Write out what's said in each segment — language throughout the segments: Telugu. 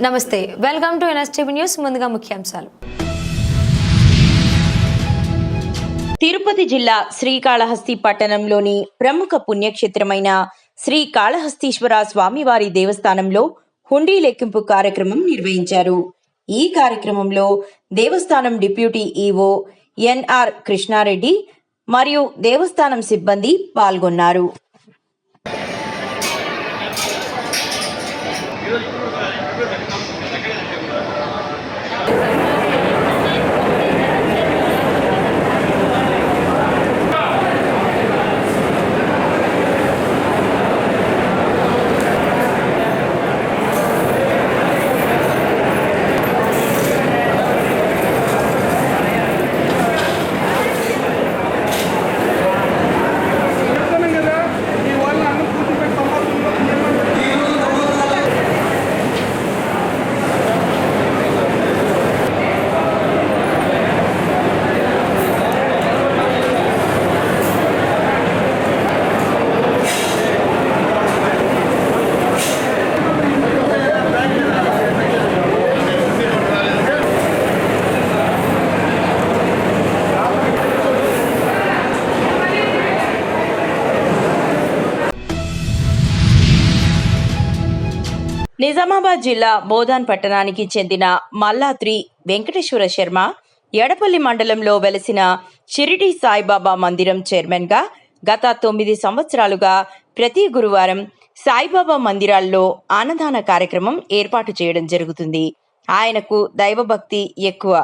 నమస్తే, వెల్కమ్ టు ఎన్ఎస్టీవీ న్యూస్. ముందుగా ముఖ్యాంశాలు. తిరుపతి జిల్లా శ్రీకాళహస్తి పట్టణంలోని ప్రముఖ పుణ్యక్షేత్రమైన శ్రీకాళహస్తీశ్వర స్వామివారి దేవస్థానంలో హుండీ లెక్కింపు కార్యక్రమం నిర్వహించారు. ఈ కార్యక్రమంలో దేవస్థానం డిప్యూటీ ఈవో ఎన్ఆర్ కృష్ణారెడ్డి మరియు దేవస్థానం సిబ్బంది పాల్గొన్నారు. నిజామాబాద్ జిల్లా బోధాన్ పట్టణానికి చెందిన మల్లాత్రి వెంకటేశ్వర శర్మ ఎడపల్లి మండలంలో వెలసిన షిరిడి సాయిబాబా మందిరం చైర్మన్ గా గత 9 సంవత్సరాలుగా ప్రతి గురువారం సాయిబాబా మందిరాల్లో అన్నదాన కార్యక్రమం ఏర్పాటు చేయడం జరుగుతుంది. ఆయనకు దైవభక్తి ఎక్కువ,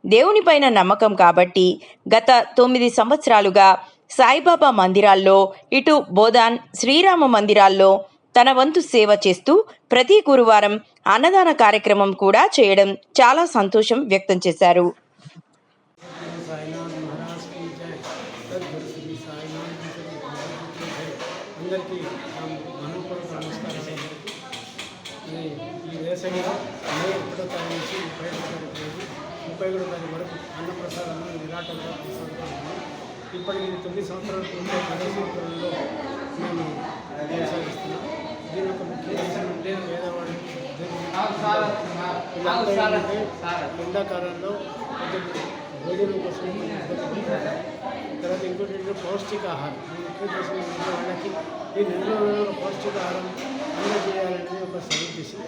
దేవునిపైన నమ్మకం కాబట్టి గత 9 సంవత్సరాలుగా సాయిబాబా మందిరాల్లో ఇటు బోధాన్ శ్రీరామ మందిరాల్లో తన వంతు సేవ చేస్తూ ప్రతి గురువారం అన్నదాన కార్యక్రమం కూడా చేయడం చాలా సంతోషం వ్యక్తం చేశారు. ఇప్పటికి 9 సంవత్సరాల సంవత్సరాల్లో మేము కొనసాగిస్తున్నాం. దీని యొక్క ముఖ్య ఉద్దేశం అంటే పేదవాడు ఎండాకాలంలో భోజనం కోసం తర్వాత ఇంకోటి ఏంటంటే పౌష్టికాహారం. ముఖ్య ఉద్దేశం ఏంటంటే వాళ్ళకి ఈ నెలలో పౌష్టికాహారం అందజేయాలనేది ఒక సదుద్దేశం.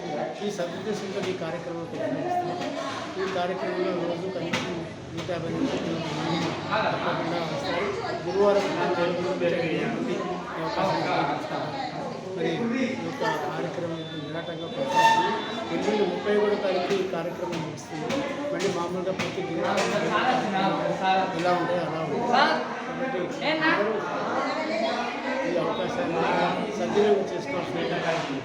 ఈ సదుద్దేశంతో ఈ కార్యక్రమం నిర్వహిస్తున్నాం. ఈ కార్యక్రమంలో రోజు కనీసం 150 నుంచి తప్పకుండా వస్తారు. గురువారం మరి ఈ యొక్క కార్యక్రమం నిరాటంగా కొనసాగుతుంది. 31 తారీఖు ఈ కార్యక్రమం ముగుస్తుంది. మళ్ళీ మామూలుగా ప్రతి ఎలా ఉంటే అలా ఉంటుంది. కాబట్టి ఈ అవకాశాన్ని సద్వినియోగం చేసుకోవాల్సిన కార్యక్రమం.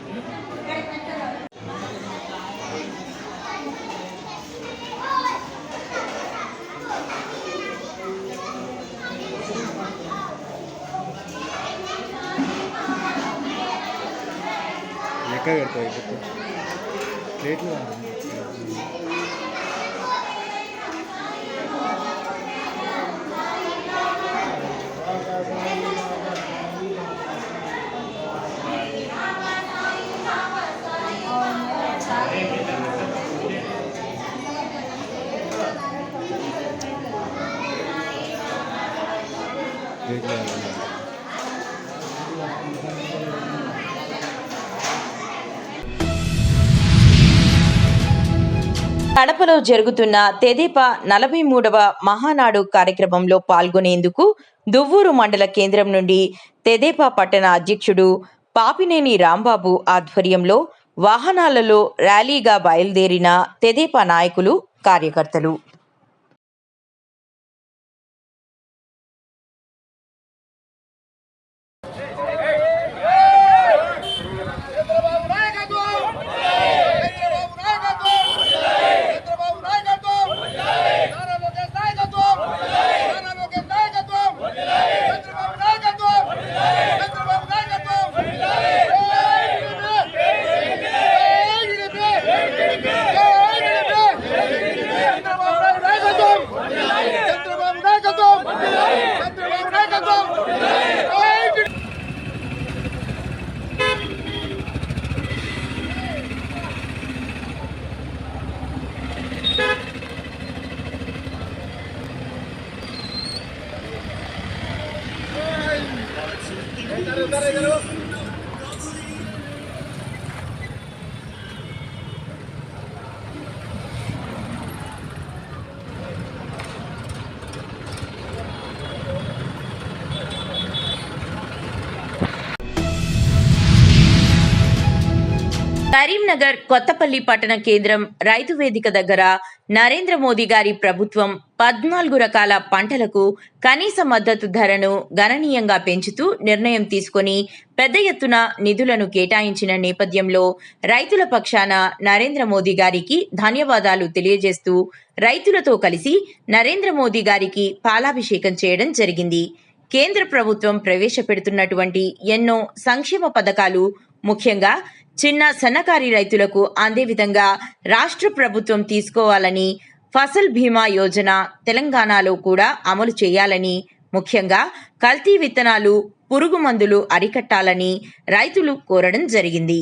क्या करता है प्लेट में కడపలో జరుగుతున్న తెదేపా 43వ మహానాడు కార్యక్రమంలో పాల్గొనేందుకు దువ్వూరు మండల కేంద్రం నుండి తెదేపా పట్టణ అధ్యక్షుడు పాపినేని రాంబాబు ఆధ్వర్యంలో వాహనాలలో ర్యాలీగా బయలుదేరిన తెదేపా నాయకులు, కార్యకర్తలు. Chन्द्रबाबु కరీంనగర్ కొత్తపల్లి పట్టణ కేంద్రం రైతు వేదిక దగ్గర నరేంద్ర మోదీ గారి ప్రభుత్వం 14 రకాల పంటలకు కనీస మద్దతు ధరను గణనీయంగా పెంచుతూ నిర్ణయం తీసుకొని పెద్ద ఎత్తున నిధులను కేటాయించిన నేపథ్యంలో రైతుల పక్షాన నరేంద్ర మోదీ గారికి ధన్యవాదాలు తెలియజేస్తూ రైతులతో కలిసి నరేంద్ర మోదీ గారికి పాలాభిషేకం చేయడం జరిగింది. కేంద్ర ప్రభుత్వం ప్రవేశపెడుతున్నటువంటి ఎన్నో సంక్షేమ పథకాలు ముఖ్యంగా చిన్న సన్నకారు రైతులకు అందే విధంగా రాష్ట్ర ప్రభుత్వం తీసుకోవాలని, ఫసల్ బీమా యోజన తెలంగాణలో కూడా అమలు చేయాలని, ముఖ్యంగా కల్తీ విత్తనాలు, పురుగు మందులు అరికట్టాలని రైతులు కోరడం జరిగింది.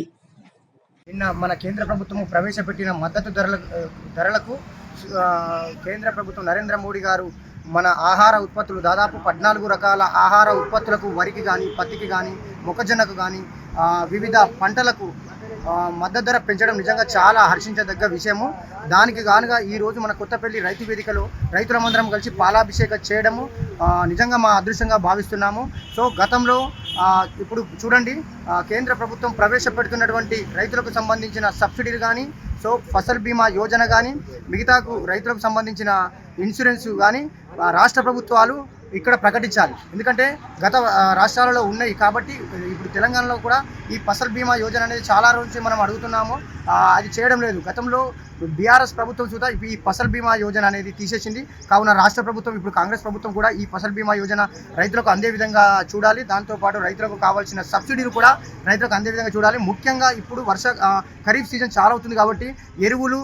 నిన్న మన కేంద్ర ప్రభుత్వం ప్రవేశపెట్టిన మద్దతు ధరలకు కేంద్ర ప్రభుత్వం నరేంద్ర మోడీ గారు మన ఆహార ఉత్పత్తులు దాదాపు 14 రకాల ఆహార ఉత్పత్తులకు, వరికి కానీ, పత్తికి కానీ, మొక్కజొన్నకు కానీ, వివిధ పంటలకు మద్దతు ధర పెంచడం నిజంగా చాలా హర్షించదగ్గ విషయము. దానికి గానుగా ఈరోజు మన కొత్తపల్లి రైతు వేదికలో రైతులమందరం కలిసి పాలాభిషేకం చేయడము నిజంగా మా అదృష్టంగా భావిస్తున్నాము. సో గతంలో ఇప్పుడు చూడండి, కేంద్ర ప్రభుత్వం ప్రవేశపెడుతున్నటువంటి రైతులకు సంబంధించిన సబ్సిడీలు కానీ, సో ఫసల్ బీమా యోజన కానీ, మిగతాకు రైతులకు సంబంధించిన ఇన్సూరెన్స్ కానీ రాష్ట్ర ప్రభుత్వాలు ఇక్కడ ప్రకటించాలి. ఎందుకంటే గత రాష్ట్రాలలో ఉన్నాయి కాబట్టి ఇప్పుడు తెలంగాణలో కూడా ఈ ఫసల్ బీమా యోజన అనేది చాలా రోజు నుంచి మనం అడుగుతున్నాము, అది చేయడం లేదు. గతంలో బీఆర్ఎస్ ప్రభుత్వం చూద్దా ఈ ఫసల్ బీమా యోజన అనేది తీసేసింది. కావున రాష్ట్ర ప్రభుత్వం ఇప్పుడు కాంగ్రెస్ ప్రభుత్వం కూడా ఈ ఫసల్ బీమా యోజన రైతులకు అందే విధంగా చూడాలి. దాంతోపాటు రైతులకు కావాల్సిన సబ్సిడీలు కూడా రైతులకు అందే విధంగా చూడాలి. ముఖ్యంగా ఇప్పుడు ఖరీఫ్ సీజన్ చాలా అవుతుంది కాబట్టి ఎరువులు,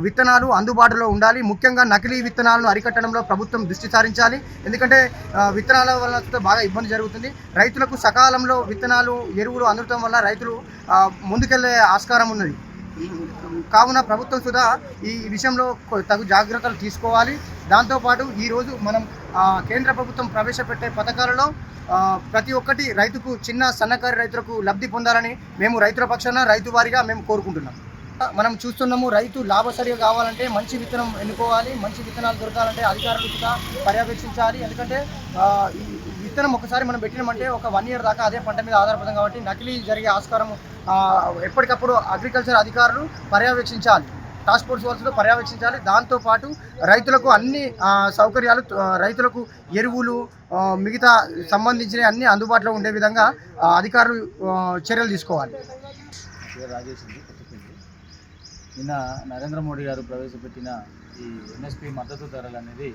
విత్తనాలు అందుబాటులో ఉండాలి. ముఖ్యంగా నకిలీ విత్తనాలను అరికట్టడంలో ప్రభుత్వం దృష్టి సారించాలి. ఎందుకంటే విత్తనాల వల్ల బాగా ఇబ్బంది జరుగుతుంది. రైతులకు సకాలంలో విత్తనాలు, ఎరువులు అందడం వల్ల రైతులు ముందుకెళ్లే ఆస్కారం ఉన్నది. కావున ప్రభుత్వం సుధా ఈ విషయంలో తగు జాగ్రత్తలు తీసుకోవాలి. దాంతోపాటు ఈరోజు మనం కేంద్ర ప్రభుత్వం ప్రవేశపెట్టే పథకాలలో ప్రతి ఒక్కటి రైతుకు, చిన్న సన్నకారు రైతులకు లబ్ధి పొందాలని మేము రైతుల పక్షాన, రైతు వారిగా మేము కోరుకుంటున్నాం. మనం చూస్తున్నాము, రైతు లాభసాటిగా కావాలంటే మంచి విత్తనం ఎన్నుకోవాలి. మంచి విత్తనాలు దొరకాలంటే అధికారులు కూడా పర్యవేక్షించాలి. ఎందుకంటే ఈ విత్తనం ఒకసారి మనం పెట్టినామంటే ఒక 1 year దాకా అదే పంట మీద ఆధారపడతాం కాబట్టి నకిలీ జరిగే ఆస్కారం ఎప్పటికప్పుడు అగ్రికల్చర్ అధికారులు పర్యవేక్షించాలి, టాస్క్ ఫోర్స్ వాళ్ళతో పర్యవేక్షించాలి. దాంతోపాటు రైతులకు అన్ని సౌకర్యాలు, రైతులకు ఎరువులు, మిగతా సంబంధించిన అన్ని అందుబాటులో ఉండే విధంగా అధికారులు చర్యలు తీసుకోవాలి. నిన్న నరేంద్ర మోడీ గారు ప్రవేశపెట్టిన ఈ ఎంఎస్పి మద్దతు ధరలు అనేది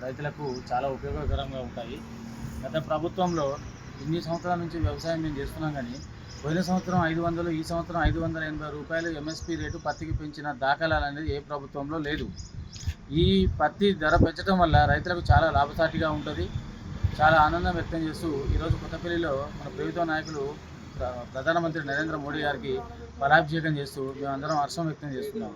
రైతులకు చాలా ఉపయోగకరంగా ఉంటాయి. గత ప్రభుత్వంలో ఇన్ని సంవత్సరాల నుంచి వ్యవసాయం మేము చేస్తున్నాం, కానీ పోయిన సంవత్సరం 500, ఈ సంవత్సరం 580 రూపాయలు ఎంఎస్పి రేటు పత్తికి పెంచిన దాఖలాలు అనేది ఏ ప్రభుత్వంలో లేదు. ఈ పత్తి ధర పెంచడం వల్ల రైతులకు చాలా లాభసాటిగా ఉంటుంది. చాలా ఆనందం వ్యక్తం చేస్తూ ఈరోజు కొత్తపల్లిలో మన ప్రభుత్వ నాయకులు ప్రధానమంత్రి నరేంద్ర మోడీ గారికి పాలాభిషేకం చేస్తూ మేమందరం హర్షం వ్యక్తం చేస్తున్నాం.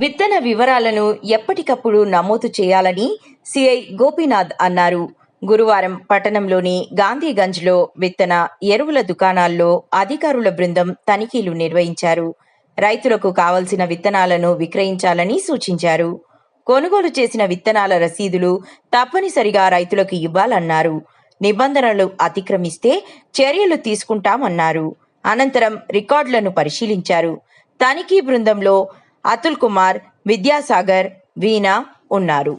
విత్తన వివరాలను ఎప్పటికప్పుడు నమోదు చేయాలని సిఐ గోపీనాథ్ అన్నారు. గురువారం పట్టణంలోని గాంధీగంజ్లో విత్తన, ఎరువుల దుకాణాల్లో అధికారుల బృందం తనిఖీలు నిర్వహించారు. రైతులకు కావలసిన విత్తనాలను విక్రయించాలని సూచించారు. కొనుగోలు చేసిన విత్తనాల రసీదులు తప్పనిసరిగా రైతులకు ఇవ్వాలన్నారు. నిబంధనలు అతిక్రమిస్తే చర్యలు తీసుకుంటామన్నారు. అనంతరం రికార్డులను పరిశీలించారు. తనిఖీ బృందంలో అతుల్ కుమార్, విద్యాసాగర్, వీణా ఉన్నారు.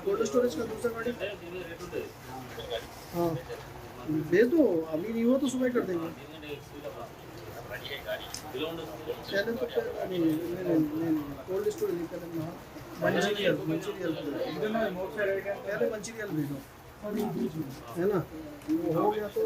कोल्ड स्टोरेज का दूसरा गाड़ी हाँ भेज दो, अभी नहीं हो तो सुबह कर देंगे। चैनल तो नहीं कोल्ड स्टोरेज मंचीरियल पहले मंचीरियल भेजो है ना, वो हो गया तो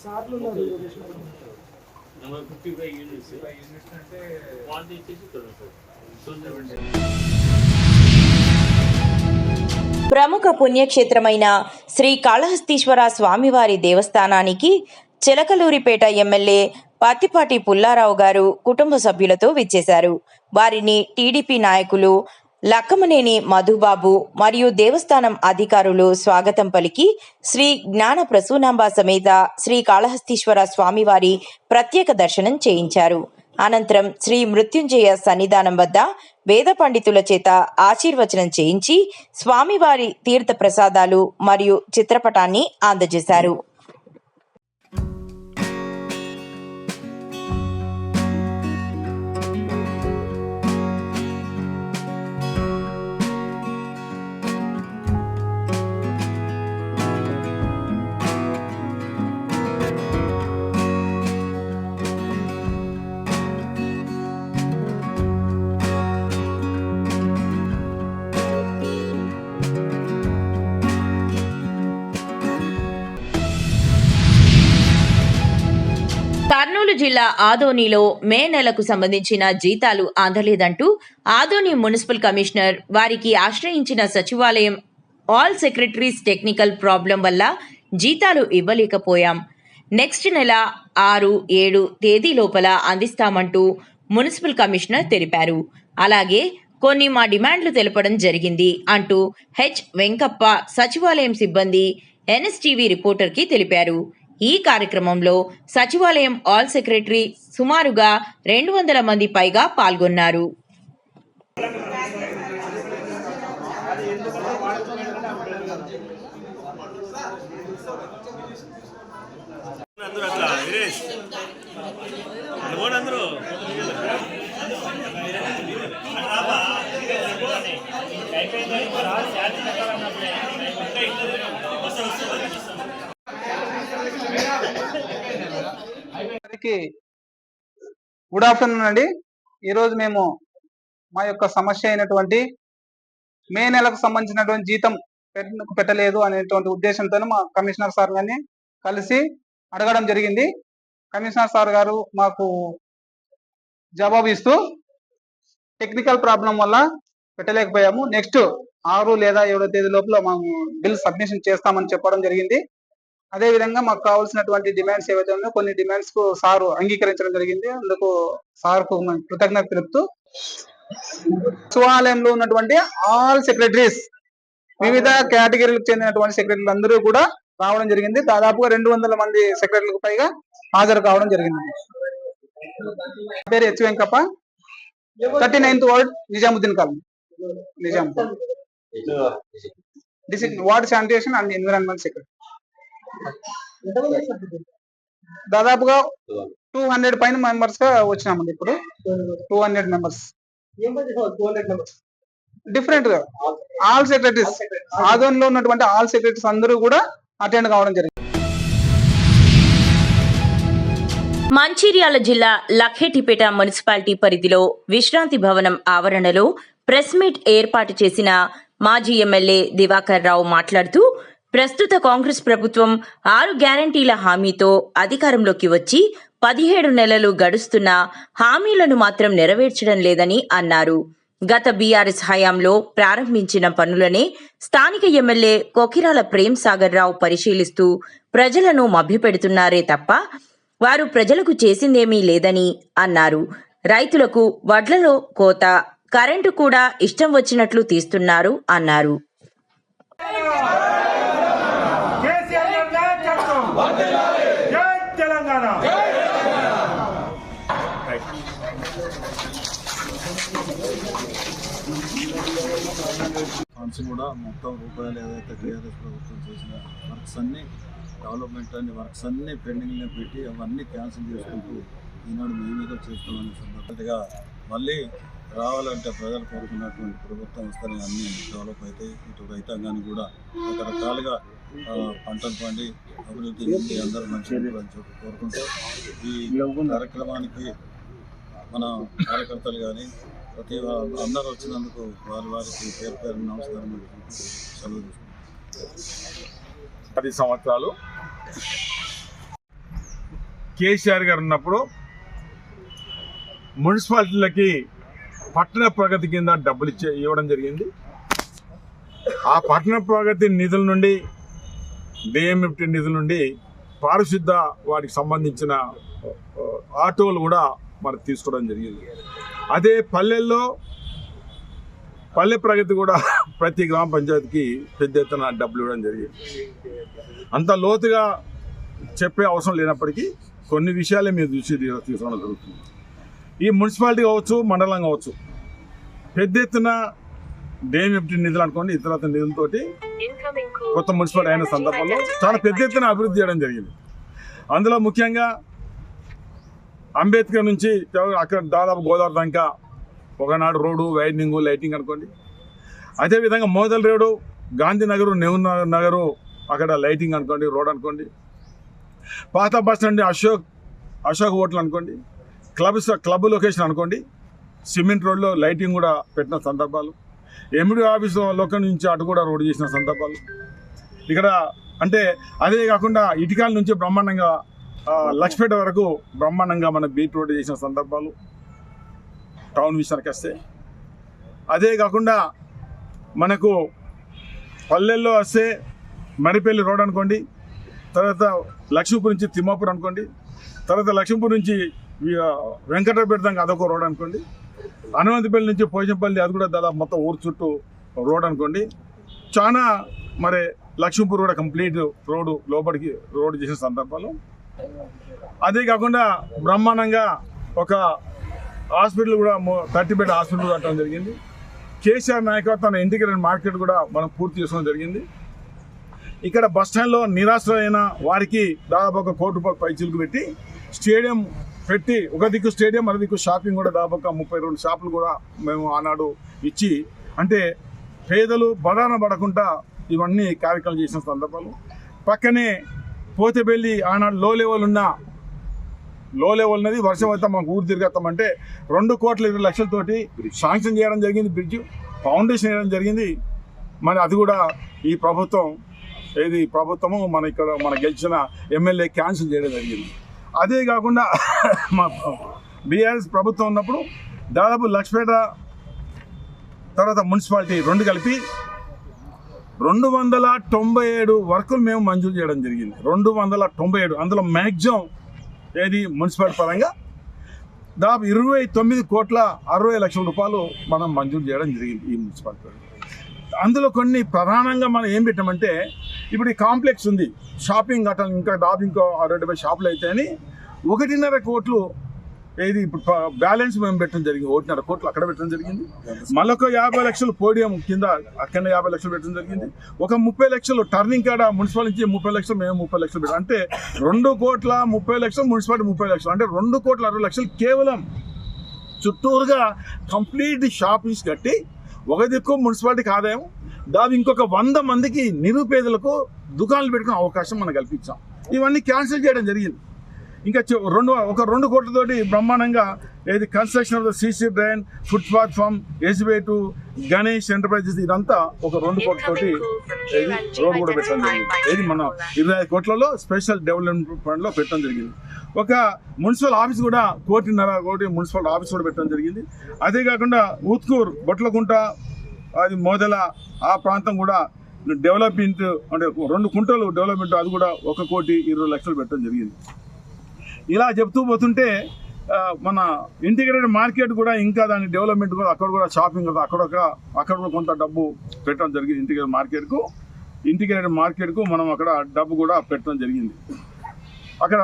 सात लोग नंबर 55 యూనిట్స్ అంటే క్వాంటిటీ ఇచ్చేసి చూడండి ప్రముఖ పుణ్యక్షేత్రమైన శ్రీ కాళహస్తీశ్వర స్వామివారి దేవస్థానానికి చిలకలూరిపేట ఎమ్మెల్యే పత్తిపాటి పుల్లారావు గారు కుటుంబ సభ్యులతో విచ్చేశారు. వారిని టీడీపీ నాయకులు లక్కమనేని మధుబాబు మరియు దేవస్థానం అధికారులు స్వాగతం పలికి శ్రీ జ్ఞాన ప్రసూనాంబ సమేత శ్రీ కాళహస్తీశ్వర స్వామివారి ప్రత్యేక దర్శనం చేయించారు. అనంతరం శ్రీ మృత్యుంజయ సన్నిధానం వద్ద వేద పండితుల చేత ఆశీర్వచనం చేయించి స్వామివారి తీర్థ ప్రసాదాలు మరియు చిత్రపటాన్ని అందజేశారు. కర్నూలు జిల్లా ఆదోనిలో మే నెలకు సంబంధించిన జీతాలు అందలేదంటూ ఆదోని మున్సిపల్ కమిషనర్ వారికి ఆశ్రయించిన సచివాలయం ఆల్ సెక్రటరీస్ టెక్నికల్ ప్రాబ్లం వల్ల జీతాలు ఇవ్వలేకపోయాం, నెక్స్ట్ నెల 6, 7 తేదీ లోపల అందిస్తామంటూ మున్సిపల్ కమిషనర్ తెలిపారు. అలాగే కొన్ని మా డిమాండ్లు తెలపడం జరిగింది అంటూ హెచ్ వెంకప్ప సచివాలయం సిబ్బంది ఎన్ఎస్టీవీ రిపోర్టర్కి తెలిపారు. ఈ కార్యక్రమంలో సచివాలయం ఆల్ సెక్రటరీ సుమారుగా 200 మంది పైగా పాల్గొన్నారు. గుడ్ ఆఫ్టర్నూన్ అండి. ఈరోజు మేము మా యొక్క సమస్య అయినటువంటి మే నెలకు సంబంధించినటువంటి జీతం పెట్టలేదు అనేటువంటి ఉద్దేశంతో మా కమిషనర్ సార్ గారిని కలిసి అడగడం జరిగింది. కమిషనర్ సార్ గారు మాకు జవాబు ఇస్తూ టెక్నికల్ ప్రాబ్లం వల్ల పెట్టలేకపోయాము, నెక్స్ట్ 6 లేదా 7 తేదీ లోపల మేము బిల్ సబ్మిషన్ చేస్తామని చెప్పడం జరిగింది. అదే విధంగా మాకు కావాల్సినటువంటి డిమాండ్స్ ఏవైతే ఉన్నాయో కొన్ని డిమాండ్స్ కు సారు అంగీకరించడం జరిగింది. అందుకు సార్ కు కృతజ్ఞత తెలుపుతూ సచివాలయంలో ఉన్నటువంటి ఆల్ సెక్రటరీస్ వివిధ కేటగిరీలకు చెందినటువంటి సెక్రటరీలు అందరూ కూడా రావడం జరిగింది. దాదాపుగా 200 మంది సెక్రటరీలకు పైగా హాజరు కావడం జరిగింది. పేరు H Venkappa, 39th ward, Nizamuddin colony, Nizamuddin district ward sanitation and environment secretary. దాదాపుగా 200 పైన మెంబర్స్ గా వచ్చినామండి. ఇప్పుడు 200 మెంబర్స్ డిఫరెంట్ గా ఆల్ సెక్రటరీస్ ఆదోన్లో ఉన్నటువంటి ఆల్ సెక్రటరీస్ అందరూ కూడా అటెండ్ కావడం జరిగింది. మంచిర్యాల జిల్లా లఖేటిపేట మున్సిపాలిటీ పరిధిలో విశ్రాంతి భవనం ఆవరణలో ప్రెస్ మీట్ ఏర్పాటు చేసిన మాజీ ఎమ్మెల్యే దివాకర్ రావు మాట్లాడుతూ ప్రస్తుత కాంగ్రెస్ ప్రభుత్వం 6 గ్యారంటీల హామీతో అధికారంలోకి వచ్చి 17 నెలలు గడుస్తున్నా హామీలను మాత్రం నెరవేర్చడం లేదని అన్నారు. గత బీఆర్ఎస్ హయాంలో ప్రారంభించిన పనులనే స్థానిక ఎమ్మెల్యే కొకిరాల ప్రేమ్ సాగర్ రావు పరిశీలిస్తూ ప్రజలను మభ్యపెడుతున్నారే తప్ప వారు ప్రజలకు చేసిందేమీ లేదని అన్నారు. రైతులకు వడ్లలో కోత, కరెంటు కూడా ఇష్టం వచ్చినట్లు తీస్తున్నారు అన్నారు. ఫండ్స్ కూడా మొత్తం రూపాయలు ఏదైతే టీఆర్ఎస్ ప్రభుత్వం చేసిన వర్క్స్ అన్నీ, డెవలప్మెంట్ అన్ని వర్క్స్ అన్నీ పెండింగ్లో పెట్టి అవన్నీ క్యాన్సిల్ చేసుకుంటూ ఈనాడు మేమేదో చేస్తామనే సందర్భంగా మళ్ళీ రావాలంటే ప్రజలు కోరుకున్నటువంటి ప్రభుత్వం వస్తేనే అన్నీ డెవలప్ అవుతాయి. ఇటు రైతాంగాన్ని కూడా రకరకాలుగా పంటలు పండి అభివృద్ధి చెంది అందరూ మంచిగా కోరుకుంటూ ఈ కార్యక్రమానికి మన కార్యకర్తలు కానీ ప్రతి అందరూ వచ్చినందుకు వారికి పేరు పేరు నమస్కారం సెలవు తీసుకుంటాం. 10 సంవత్సరాలు కేసీఆర్ గారు ఉన్నప్పుడు మున్సిపాలిటీలకి పట్టణ ప్రగతి కింద డబ్బులు ఇవ్వడం జరిగింది. ఆ పట్టణ ప్రగతి నిధుల నుండి, డిఎంఎఫ్టీ నిధుల నుండి పారిశుద్ధ వాటికి సంబంధించిన ఆటోలు కూడా మరి తీసుకోవడం జరిగింది. అదే పల్లెల్లో పల్లె ప్రగతి కూడా ప్రతి గ్రామ పంచాయతీకి పెద్ద ఎత్తున డబ్బులు ఇవ్వడం జరిగింది. అంత లోతుగా చెప్పే అవసరం లేనప్పటికీ కొన్ని విషయాలే మీరు దృష్టి తీసుకోవడం జరుగుతుంది. ఈ మున్సిపాలిటీ కావచ్చు, మండలం కావచ్చు, పెద్ద ఎత్తున డిఎంఎఫ్టీ నిధులు అనుకోండి, ఇతర నిధులతోటి కొత్త మున్సిపాలిటీ అయిన సందర్భంలో చాలా పెద్ద ఎత్తున అభివృద్ధి చేయడం జరిగింది. అందులో ముఖ్యంగా అంబేద్కర్ నుంచి అక్కడ దాదాపు గోదావరి దాకా ఒకనాడు రోడ్డు వైడనింగ్, లైటింగ్ అనుకోండి. అదేవిధంగా మోదల్ రోడ్డు, గాంధీనగరు, నెహ్రూ నగరు అక్కడ లైటింగ్ అనుకోండి, రోడ్ అనుకోండి. పాత బస్ స్టాండ్ అశోక్ హోటల్ అనుకోండి, క్లబ్ లొకేషన్ అనుకోండి, సిమెంట్ రోడ్లో లైటింగ్ కూడా పెట్టిన సందర్భాలు. ఎండి ఆఫీస్ లొకేషన్ నుంచి అటు కూడా రోడ్డు చేసిన సందర్భాలు ఇక్కడ. అంటే అదే కాకుండా ఇటికాల నుంచి బ్రహ్మాండంగా లక్ష్మీపేట వరకు బ్రహ్మాండంగా మన బీట్ రోడ్డు చేసిన సందర్భాలు టౌన్ విషయానికి వస్తే. అదే కాకుండా మనకు పల్లెల్లో వస్తే మరిపల్లి రోడ్ అనుకోండి, తర్వాత లక్ష్మీపూర్ నుంచి తిమ్మాపూర్ అనుకోండి, తర్వాత లక్ష్మీపూర్ నుంచి వెంకటపేట దాకా అదొక రోడ్ అనుకోండి, హనుమంతపల్లి నుంచి పోచంపల్లి అది కూడా దాదాపు మొత్తం ఊరు చుట్టూ రోడ్ అనుకోండి. చాలా మరి లక్ష్మీపూర్ కూడా కంప్లీట్ రోడ్డు లోపలికి రోడ్డు చేసిన సందర్భాలు. అదే కాకుండా బ్రహ్మాండంగా ఒక హాస్పిటల్ కూడా 30 బెడ్ హాస్పిటల్ కట్టడం జరిగింది. కేసీఆర్ నాయకత్వం ఇంటిగ్రేటెడ్ మార్కెట్ కూడా మనం పూర్తి చేసుకోవడం జరిగింది. ఇక్కడ బస్టాండ్లో నిరాశ్రయమైన వారికి దాదాపు 1 కోటి రూపాయలు పైచీలకు పెట్టి స్టేడియం పెట్టి, ఒక దిక్కు స్టేడియం, మరో దిక్కు షాపింగ్ కూడా దాదాపు 32 షాపులు కూడా మేము ఆనాడు ఇచ్చి, అంటే పేదలు బదాన పడకుండా ఇవన్నీ కార్యక్రమాలు చేసిన సందర్భాలు. పక్కనే పోతేపల్లి ఆనాడు లో లెవెల్ ఉన్నది, వర్షం అయితే మాకు ఊరు తిరిగేస్తామంటే 2,20,00,000తోటి శాంక్షన్ చేయడం జరిగింది. బ్రిడ్జ్ ఫౌండేషన్ వేయడం జరిగింది. మరి అది కూడా ఈ ప్రభుత్వము మన గెలిచిన ఎమ్మెల్యే క్యాన్సిల్ చేయడం జరిగింది. అదే కాకుండా మా బీఆర్ఎస్ ప్రభుత్వం ఉన్నప్పుడు దాదాపు లక్ష్మీపేట తర్వాత మున్సిపాలిటీ 2 కలిపి 297 వర్కులు మేము మంజూరు చేయడం జరిగింది. 297, అందులో మ్యాక్సిమం ఏది మున్సిపాలిటీ పరంగా దాదాపు 29,60,00,000 రూపాయలు మనం మంజూరు చేయడం జరిగింది ఈ మున్సిపాలిటీ. అందులో కొన్ని ప్రధానంగా మనం ఏం పెట్టామంటే, ఇప్పుడు ఈ కాంప్లెక్స్ ఉంది, షాపింగ్ అట్లా ఇంకా దాదాపు ఇంకో 65 షాపులు అయితే అని 1.5 కోట్లు ఏది ఇప్పుడు బ్యాలెన్స్ మేము పెట్టడం జరిగింది. 1.5 కోట్లు అక్కడ పెట్టడం జరిగింది. మళ్ళొక 50 లక్షలు పోడియం కింద అక్కడ 50 లక్షలు పెట్టడం జరిగింది. ఒక 30 లక్షలు టర్నింగ్ కాడ మున్సిపాలిటీ నుంచి 30 లక్షలు, మేము 30 లక్షలు పెట్టాం. అంటే 2,30,00,000 మున్సిపాలిటీ 30 లక్షలు, అంటే 2,60,00,000 కేవలం చుట్టూరుగా కంప్లీట్ షాపింగ్స్ కట్టి ఒక దిక్కు మున్సిపాలిటీకి ఆదాయం, దాదాపు ఇంకొక 100 మందికి నిరుపేదలకు దుకాణాలు పెట్టుకునే అవకాశం మనం కల్పించాం. ఇవన్నీ క్యాన్సిల్ చేయడం జరిగింది. ఇంకా 2 కోట్లతోటి బ్రహ్మాండంగా ఏది construction of the CC drain, footpath ఫామ్, ఎస్బేటు, గణేష్ ఎంటర్ప్రైజెస్ ఇదంతా ఒక 2 కోట్లతోటి రోడ్ కూడా పెట్టడం జరిగింది. ఇది మన 25 కోట్లలో స్పెషల్ డెవలప్మెంట్ ఫండ్లో పెట్టడం జరిగింది. ఒక మున్సిపల్ ఆఫీస్ కూడా 1.5 కోటి మున్సిపల్ ఆఫీస్ కూడా పెట్టడం జరిగింది. అదే కాకుండా ఊత్కూర్ బొట్లకుంట అది మొదల ఆ ప్రాంతం కూడా డెవలప్మెంట్ అంటే 2 కుంటలు డెవలప్మెంట్ అది కూడా 1,20,00,000 పెట్టడం జరిగింది. ఇలా చెప్తూ పోతుంటే మన ఇంటిగ్రేటెడ్ మార్కెట్ కూడా ఇంకా దాని డెవలప్మెంట్ కూడా అక్కడ కూడా షాపింగ్ అక్కడ కూడా కొంత డబ్బు పెట్టడం జరిగింది. ఇంటిగ్రేటెడ్ మార్కెట్కు మనం అక్కడ డబ్బు కూడా పెట్టడం జరిగింది. అక్కడ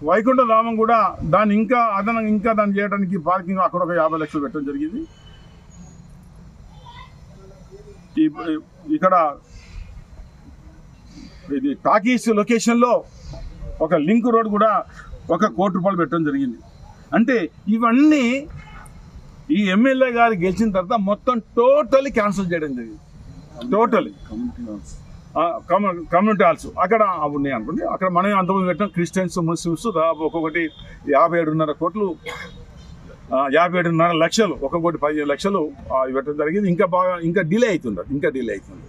వైకుంఠ ధామం కూడా దాన్ని ఇంకా అదనంగా దాన్ని చేయడానికి పార్కింగ్ అక్కడ ఒక 50 లక్షలు పెట్టడం జరిగింది. ఇక్కడ ఇది టాకీస్ లొకేషన్లో ఒక లింక్ రోడ్ కూడా 1 కోటి రూపాయలు పెట్టడం జరిగింది. అంటే ఇవన్నీ ఈ ఎమ్మెల్యే గారు గెలిచిన తర్వాత మొత్తం టోటల్లీ క్యాన్సిల్ చేయడం జరిగింది. టోటల్లీ కమ్యూనిటీ హాల్స్ అక్కడ ఉన్నాయి అనుకోండి. అక్కడ మనం అంతమంది పెట్టాం. క్రిస్టియన్స్ ముస్లిమ్స్ ఒక్కొక్కటి 57.5 కోట్లు 57.5 లక్షలు 1,15 లక్షలు పెట్టడం జరిగింది. ఇంకా డిలే అవుతుంది.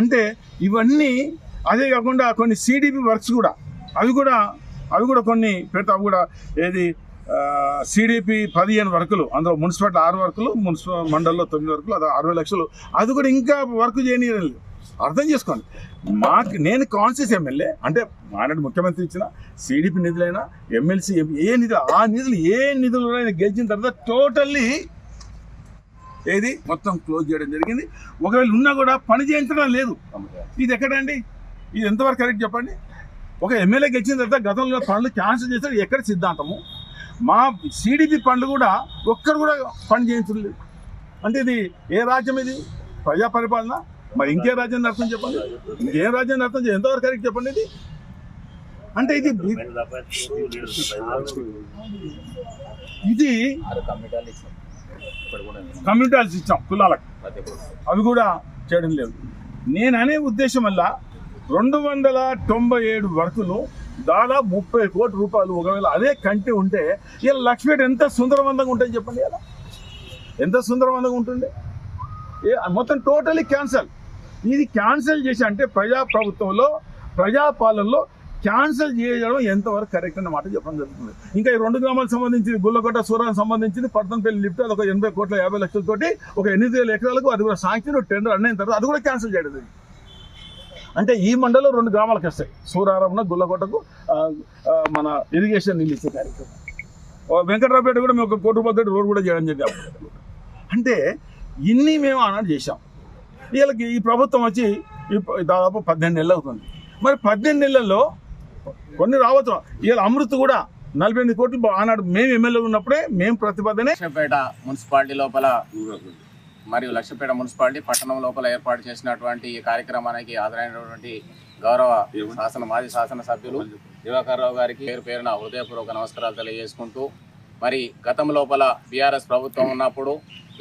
అంటే ఇవన్నీ అదే కాకుండా కొన్ని సిడిపి వర్క్స్ కూడా అవి కూడా కొన్ని పెడతా. అవి కూడా ఏది సిడిపి 15 వర్కులు, అందులో మున్సిపాలిటీ 6 వర్కులు, మున్సిపల్ మండల్లో 9 వర్కులు, అది 60 లక్షలు. అది కూడా ఇంకా వర్క్ చేయలేదు. అర్థం చేసుకోండి. నేను కాన్షియస్ ఎమ్మెల్యే అంటే మాట్లాడి ముఖ్యమంత్రి ఇచ్చిన సిడిపి నిధులైనా ఎమ్మెల్సీ ఏ నిధులు ఏ నిధులు గెలిచిన తర్వాత టోటల్లీ ఏది మొత్తం క్లోజ్ చేయడం జరిగింది. ఒకవేళ ఉన్నా కూడా పని చేయించడం లేదు. ఇది ఎక్కడండి? ఇది ఎంతవరకు కరెక్ట్ చెప్పండి? ఒక ఎమ్మెల్యే గెలిచిన తర్వాత గతంలో పనులు క్యాన్సిల్ చేస్తారు. ఎక్కడ సిద్ధాంతము? మా సిడిపి పనులు కూడా ఒక్కరు కూడా పని చేయించలేదు. అంటే ఇది ఏ రాజ్యం? ఇది ప్రజా పరిపాలన? మరి ఇంకే రాజ్యాన్ని అర్థం చెప్పండి. ఇంకేం రాజ్యాన్ని అర్థం ఎంతవరకు కరెక్ట్ చెప్పండి? ఇది కమ్యూనిటీ హాల్స్ ఇచ్చాం కులాలకు, అవి కూడా చేయడం లేదు. నేను అనే ఉద్దేశం వల్ల 297 వర్కులు దాదాపు 30 కోట్ల రూపాయలు ఒకవేళ అదే కంటే ఉంటే ఇలా లక్ష్మీపేట ఎంత సుందరవంతంగా ఉంటుంది చెప్పండి. ఇలా ఎంత సుందరవంతంగా ఉంటుంది. మొత్తం టోటలీ క్యాన్సల్. ఇది క్యాన్సల్ చేసి అంటే ప్రజాప్రభుత్వంలో ప్రజాపాలనలో క్యాన్సల్ చేయడం ఎంతవరకు కరెక్ట్ అన్న మాట చెప్పడం జరుగుతుంది. ఇంకా ఈ 2 గ్రామాలకు సంబంధించి గుల్లకోట సూరానికి సంబంధించింది పట్టణపల్లి లిఫ్ట్ అది ఒక 80 కోట్ల 50 లక్షలతోటి ఒక 8,000 ఎకరాలకు అది కూడా శాంక్షన్ టెండర్ అన్నైన తర్వాత అది కూడా క్యాన్సిల్ చేయడం. అంటే ఈ మండలం 2 గ్రామాలకు వస్తాయి. సూరారంలో గుల్లకోటకు మన ఇరిగేషన్ నీళ్ళు ఇచ్చే కార్యక్రమం. వెంకటరావుపేట కూడా మేము 1 కోటి రూపాయలతో రోడ్ కూడా చేయడం జరిగింది. అంటే ఇన్ని మేము ఆనాడు చేశాం. వీళ్ళకి ఈ ప్రభుత్వం వచ్చి దాదాపు 18 నెలలు అవుతుంది. మరి 18 నెలల్లో కొన్ని రావచ్చు. వీళ్ళ అమృత్ కూడా 48 కోట్లు ఆనాడు మేము ఎమ్మెల్యే ఉన్నప్పుడే మేము ప్రతిపాదనే లక్ష్మీపేట మున్సిపాలిటీ లోపల మరియు లక్ష్మీపేట మున్సిపాలిటీ పట్టణం లోపల ఏర్పాటు చేసినటువంటి ఈ కార్యక్రమానికి హాజరైనటువంటి గౌరవ మాజీ శాసనసభ్యులు దివాకర్ రావు గారికి పేరున హృదయపూర్వక నమస్కారాలు తెలియజేసుకుంటూ, మరి గతం లోపల బీఆర్ఎస్ ప్రభుత్వం ఉన్నప్పుడు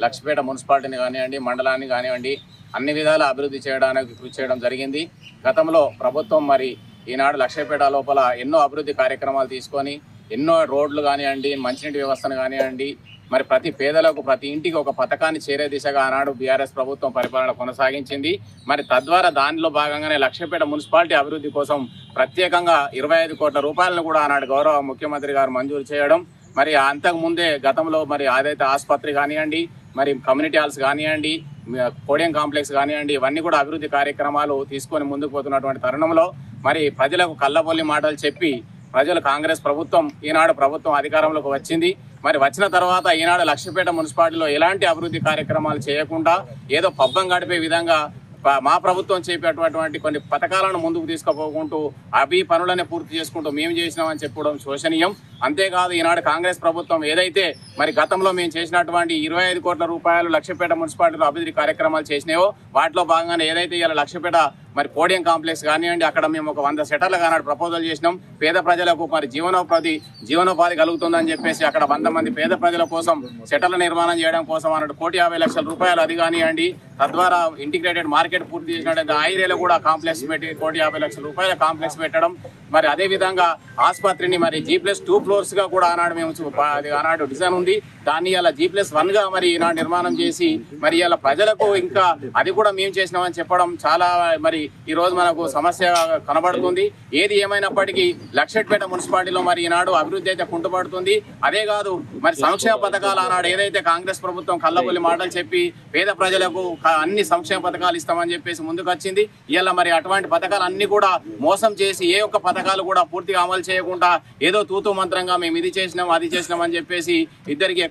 లక్ష్మీపేట మున్సిపాలిటీని కానివ్వండి, మండలాన్ని కానివ్వండి, అన్ని విధాల అభివృద్ధి చేయడానికి కృషి చేయడం జరిగింది. గతంలో ప్రభుత్వం మరి ఈనాడు లక్ష్మీపేట లోపల ఎన్నో అభివృద్ధి కార్యక్రమాలు తీసుకొని ఎన్నో రోడ్లు కానివ్వండి, మంచినీటి వ్యవస్థను కానివ్వండి, మరి ప్రతి పేదలకు ప్రతి ఇంటికి ఒక పథకాన్ని చేరే దిశగా ఆనాడు బీఆర్ఎస్ ప్రభుత్వం పరిపాలన కొనసాగించింది. మరి తద్వారా దానిలో భాగంగానే లక్ష్మీపేట మున్సిపాలిటీ అభివృద్ధి కోసం ప్రత్యేకంగా 25 కోట్ల రూపాయలను కూడా ఆనాడు గౌరవ ముఖ్యమంత్రి గారు మంజూరు చేయడం, మరి అంతకుముందే గతంలో మరి ఆదైతే ఆసుపత్రి కానివ్వండి, మరి కమ్యూనిటీ హాల్స్ కానివ్వండి, పోడియం కాంప్లెక్స్ కానివ్వండి, ఇవన్నీ కూడా అభివృద్ధి కార్యక్రమాలు తీసుకొని ముందుకు పోతున్నటువంటి తరుణంలో మరి ప్రజలకు కళ్ళబొల్లి మాటలు చెప్పి ప్రజలు కాంగ్రెస్ ప్రభుత్వం ఈనాడు ప్రభుత్వం అధికారంలోకి వచ్చింది. మరి వచ్చిన తర్వాత ఈనాడు లక్ష్మీపేట మున్సిపాలిటీలో ఎలాంటి అభివృద్ధి కార్యక్రమాలు చేయకుండా ఏదో పబ్బం గడిపే విధంగా మా ప్రభుత్వం చేపేటటువంటి కొన్ని పథకాలను ముందుకు తీసుకుపోకుంటూ అవి పనులనే పూర్తి చేసుకుంటూ మేము చేసినామని చెప్పడం శోచనీయం. అంతేకాదు ఈనాడు కాంగ్రెస్ ప్రభుత్వం ఏదైతే మరి గతంలో మేము చేసినటువంటి 25 కోట్ల రూపాయలు లక్ష్మీపేట మున్సిపాలిటీలో అభివృద్ధి కార్యక్రమాలు చేసినాయో వాటిలో భాగంగానే ఏదైతే ఇలా లక్ష్మీపేట మరి పోడియం కాంప్లెక్స్ కానివ్వండి, అక్కడ మేము ఒక 100 సెటర్లకు ఆనాడు ప్రపోజల్ చేసినాం. పేద ప్రజలకు మరి జీవనోపాధి కలుగుతుందని చెప్పేసి అక్కడ 100 మంది పేద ప్రజల కోసం సెటర్ల నిర్మాణం చేయడం కోసం అన్నట్టు 1,50,00,000 రూపాయలు అది కానివ్వండి, తద్వారా ఇంటిగ్రేటెడ్ మార్కెట్ పూర్తి చేసినట్టు ఐరేలో కూడా కాంప్లెక్స్ పెట్టి 1,50,00,000 రూపాయల కాంప్లెక్స్ పెట్టడం. మరి అదేవిధంగా ఆసుపత్రిని మరి G+2 ఫ్లోర్స్ గా కూడా ఆనాడు మేము ఆనాడు డిజైన్ ఉంది. దాన్ని ఇలా G+1గా మరి ఈనాడు నిర్మాణం చేసి మరి ఇలా ప్రజలకు ఇంకా అది కూడా మేము చేసినామని చెప్పడం చాలా మరి ఈ రోజు మనకు సమస్య కనబడుతుంది. ఏది ఏమైనప్పటికీ లక్షెట్పేట మున్సిపాలిటీలో మరి ఈనాడు అభివృద్ధి అయితే కుంటుపడుతుంది. అదే కాదు మరి సంక్షేమ పథకాలు ఆనాడు ఏదైతే కాంగ్రెస్ ప్రభుత్వం కళ్ళబొల్లి మాటలు చెప్పి పేద ప్రజలకు అన్ని సంక్షేమ పథకాలు ఇస్తామని చెప్పేసి ముందుకు వచ్చింది. ఇలా మరి అటువంటి పథకాలు అన్ని కూడా మోసం చేసి ఏ ఒక్క పథకాలు కూడా పూర్తిగా అమలు చేయకుండా ఏదో తూతూ మంత్రంగా మేము ఇది చేసినాం అది చేసినాం అని చెప్పేసి ఇద్దరికి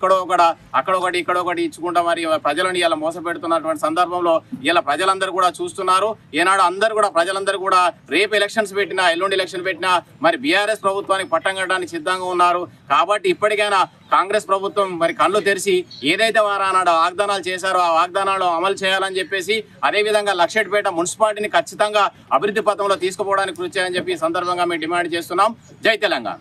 అక్కడొకటి ఇక్కడొకటి ఇచ్చుకుంటా మరి ప్రజలను ఇలా మోసపెడుతున్నటువంటి సందర్భంలో ఇలా ప్రజలందరూ కూడా చూస్తున్నారు. ఈనాడు ప్రజలందరూ కూడా రేపు ఎలక్షన్స్ పెట్టినా ఎల్లుండి ఎలక్షన్ పెట్టినా మరి బీఆర్ఎస్ ప్రభుత్వానికి పట్టం కట్టడానికి సిద్ధంగా ఉన్నారు. కాబట్టి ఇప్పటికైనా కాంగ్రెస్ ప్రభుత్వం మరి కళ్ళు తెరిచి ఏదైతే వారు ఆనాడు వాగ్దానాలు చేశారో ఆ వాగ్దానాలు అమలు చేయాలని చెప్పేసి అదేవిధంగా లక్షెట్పేట మున్సిపాలిటీని ఖచ్చితంగా అభివృద్ధి పథంలో తీసుకుపోవడానికి కృషి చేయాలని చెప్పి ఈ సందర్భంగా మేము డిమాండ్ చేస్తున్నాం. జై తెలంగాణ.